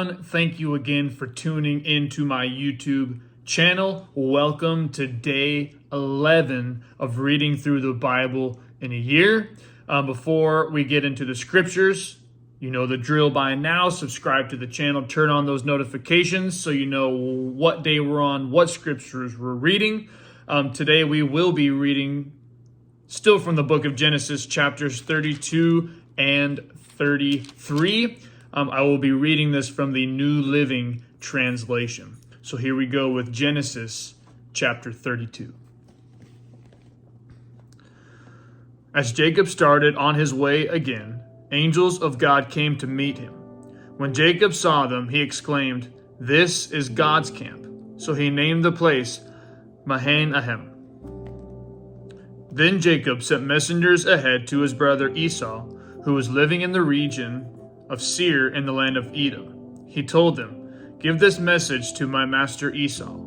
everyone. Thank you again for tuning into my YouTube channel. Welcome to day 11 of reading through the Bible in a year. Before we get into the scriptures, you know the drill by now. Subscribe to the channel, turn on those notifications so you know what day we're on, what scriptures we're reading. Today we will be reading still from the book of Genesis, chapters 32 and 33. I will be reading this from the New Living Translation. So here we go with Genesis chapter 32. As Jacob started on his way again, angels of God came to meet him. When Jacob saw them, he exclaimed, "This is God's camp." So he named the place Mahanaim. Then Jacob sent messengers ahead to his brother Esau, who was living in the region of Seir in the land of Edom. He told them, "Give this message to my master Esau.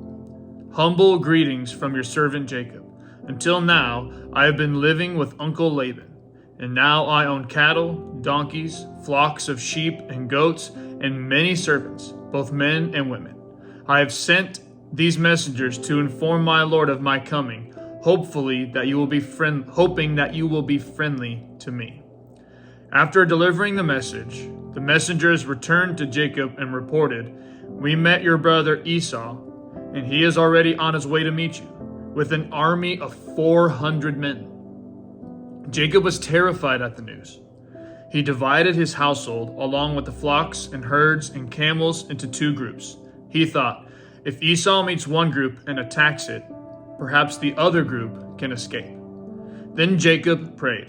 Humble greetings from your servant Jacob. Until now, I have been living with Uncle Laban, and now I own cattle, donkeys, flocks of sheep and goats, and many servants, both men and women. I have sent these messengers to inform my lord of my coming, hoping that you will be friendly to me." After delivering the message, the messengers returned to Jacob and reported, "We met your brother Esau, and he is already on his way to meet you, with an army of 400 men." Jacob was terrified at the news. He divided his household, along with the flocks and herds and camels, into two groups. He thought, if Esau meets one group and attacks it, perhaps the other group can escape. Then Jacob prayed,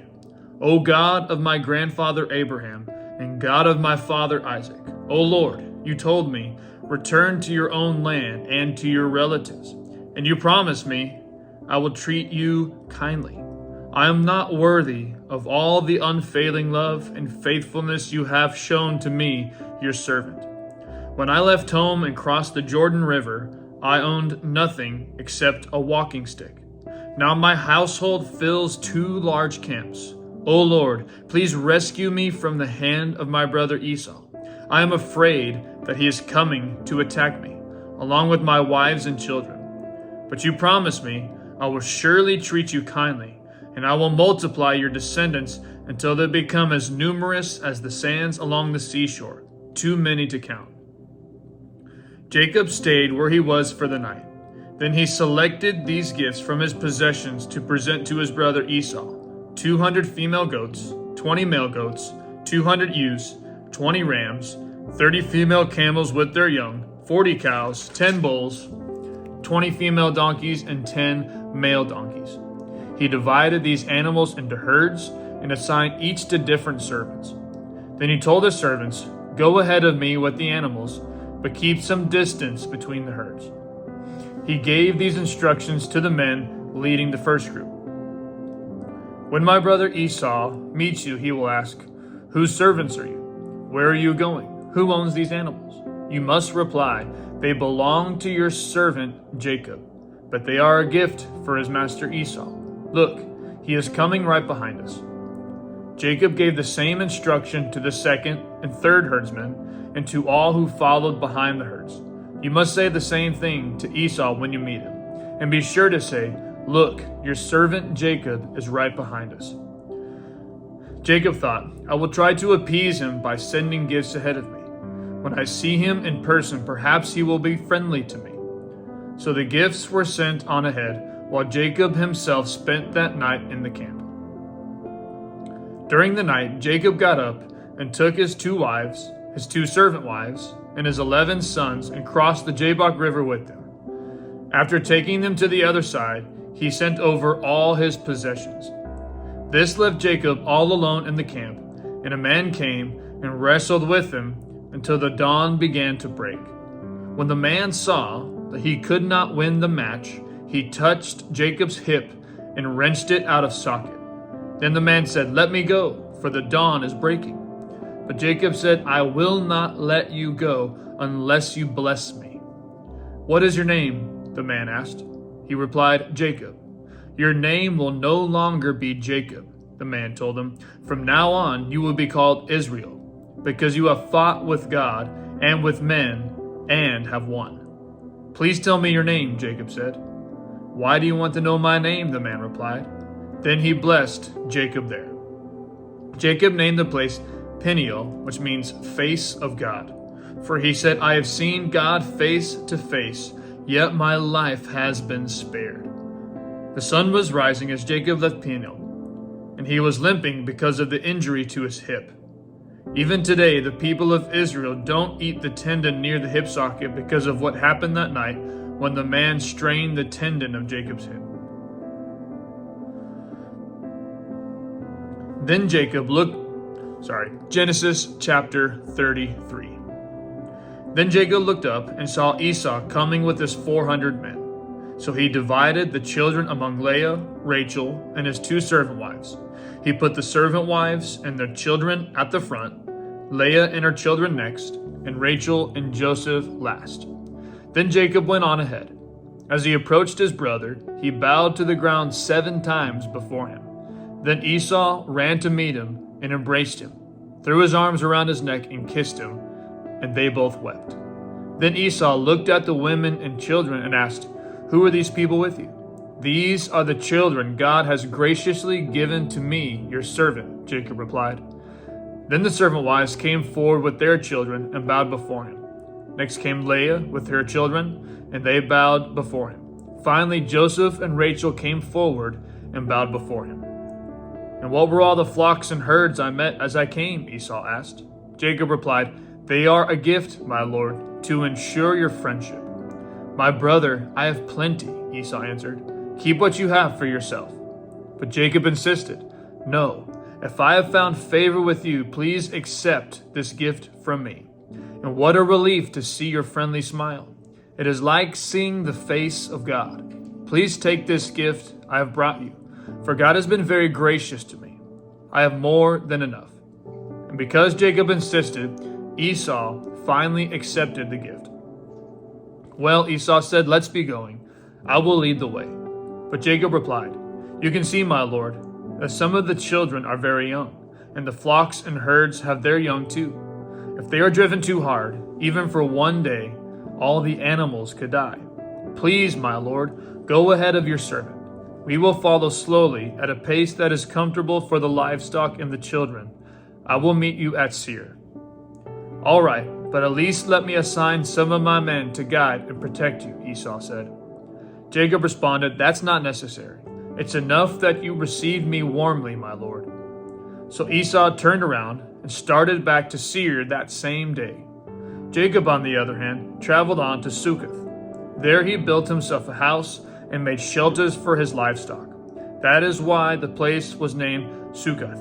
"O God of my grandfather Abraham, and God of my father Isaac, O Lord, you told me, return to your own land and to your relatives, and you promised me, I will treat you kindly. I am not worthy of all the unfailing love and faithfulness you have shown to me, your servant. When I left home and crossed the Jordan River, I owned nothing except a walking stick. Now my household fills two large camps. O Lord, please rescue me from the hand of my brother Esau. I am afraid that he is coming to attack me, along with my wives and children. But you promised me, I will surely treat you kindly, and I will multiply your descendants until they become as numerous as the sands along the seashore, too many to count." Jacob stayed where he was for the night. Then he selected these gifts from his possessions to present to his brother Esau: 200 female goats, 20 male goats, 200 ewes, 20 rams, 30 female camels with their young, 40 cows, 10 bulls, 20 female donkeys, and 10 male donkeys. He divided these animals into herds and assigned each to different servants. Then he told his servants, "Go ahead of me with the animals, but keep some distance between the herds." He gave these instructions to the men leading the first group. "When my brother Esau meets you, he will ask, 'Whose servants are you? Where are you going? Who owns these animals?' You must reply, 'They belong to your servant Jacob, but they are a gift for his master Esau. Look, he is coming right behind us.'" Jacob gave the same instruction to the second and third herdsmen and to all who followed behind the herds. "You must say the same thing to Esau when you meet him, and be sure to say, 'Look, your servant Jacob is right behind us.'" Jacob thought, "I will try to appease him by sending gifts ahead of me. When I see him in person, perhaps he will be friendly to me." So the gifts were sent on ahead, while Jacob himself spent that night in the camp. During the night, Jacob got up and took his 2 wives, his 2 servant wives, and his 11 sons and crossed the Jabbok River with them. After taking them to the other side, he sent over all his possessions. This left Jacob all alone in the camp, and a man came and wrestled with him until the dawn began to break. When the man saw that he could not win the match, he touched Jacob's hip and wrenched it out of socket. Then the man said, "Let me go, for the dawn is breaking." But Jacob said, "I will not let you go unless you bless me." "What is your name?" the man asked. He replied, "Jacob." "Your name will no longer be Jacob," the man told him. "From now on, you will be called Israel, because you have fought with God and with men, and have won." "Please tell me your name," Jacob said. "Why do you want to know my name?" the man replied. Then he blessed Jacob there. Jacob named the place Peniel, which means face of God. For he said, "I have seen God face to face, yet my life has been spared." The sun was rising as Jacob left Peniel, and he was limping because of the injury to his hip. Even today, the people of Israel don't eat the tendon near the hip socket because of what happened that night when the man strained the tendon of Jacob's hip. Then Jacob Genesis chapter 33. Then Jacob looked up and saw Esau coming with his 400 men. So he divided the children among Leah, Rachel, and his 2 servant wives. He put the servant wives and their children at the front, Leah and her children next, and Rachel and Joseph last. Then Jacob went on ahead. As he approached his brother, he bowed to the ground 7 times before him. Then Esau ran to meet him and embraced him, threw his arms around his neck and kissed him, and they both wept. Then Esau looked at the women and children and asked, "Who are these people with you?" "These are the children God has graciously given to me, your servant," Jacob replied. Then the servant wives came forward with their children and bowed before him. Next came Leah with her children, and they bowed before him. Finally, Joseph and Rachel came forward and bowed before him. "And what were all the flocks and herds I met as I came?" Esau asked. Jacob replied, "They are a gift, my lord, to ensure your friendship." "My brother, I have plenty," Esau answered. "Keep what you have for yourself." But Jacob insisted, "No, if I have found favor with you, please accept this gift from me. And what a relief to see your friendly smile. It is like seeing the face of God. Please take this gift I have brought you, for God has been very gracious to me. I have more than enough." And because Jacob insisted, Esau finally accepted the gift. "Well," Esau said, "let's be going. I will lead the way." But Jacob replied, "You can see, my lord, that some of the children are very young, and the flocks and herds have their young too. If they are driven too hard, even for one day, all the animals could die. Please, my lord, go ahead of your servant. We will follow slowly at a pace that is comfortable for the livestock and the children. I will meet you at Seir." "All right, but at least let me assign some of my men to guide and protect you," Esau said. Jacob responded, "That's not necessary. It's enough that you receive me warmly, my lord." So Esau turned around and started back to Seir that same day. Jacob, on the other hand, traveled on to Succoth. There he built himself a house and made shelters for his livestock. That is why the place was named Succoth,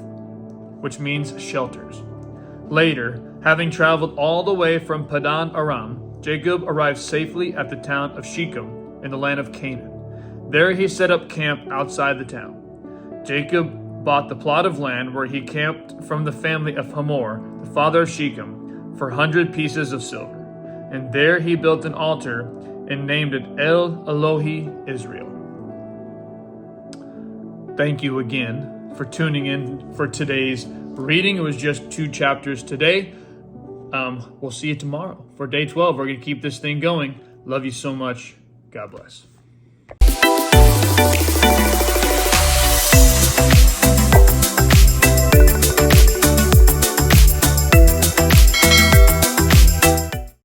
which means shelters. Later, having traveled all the way from Padan Aram, Jacob arrived safely at the town of Shechem in the land of Canaan. There he set up camp outside the town. Jacob bought the plot of land where he camped from the family of Hamor, the father of Shechem, for 100 pieces of silver. And there he built an altar and named it El Elohi Israel. Thank you again for tuning in for today's reading. It was just 2 chapters today. We'll see you tomorrow for day 12. We're going to keep this thing going. Love you so much. God bless.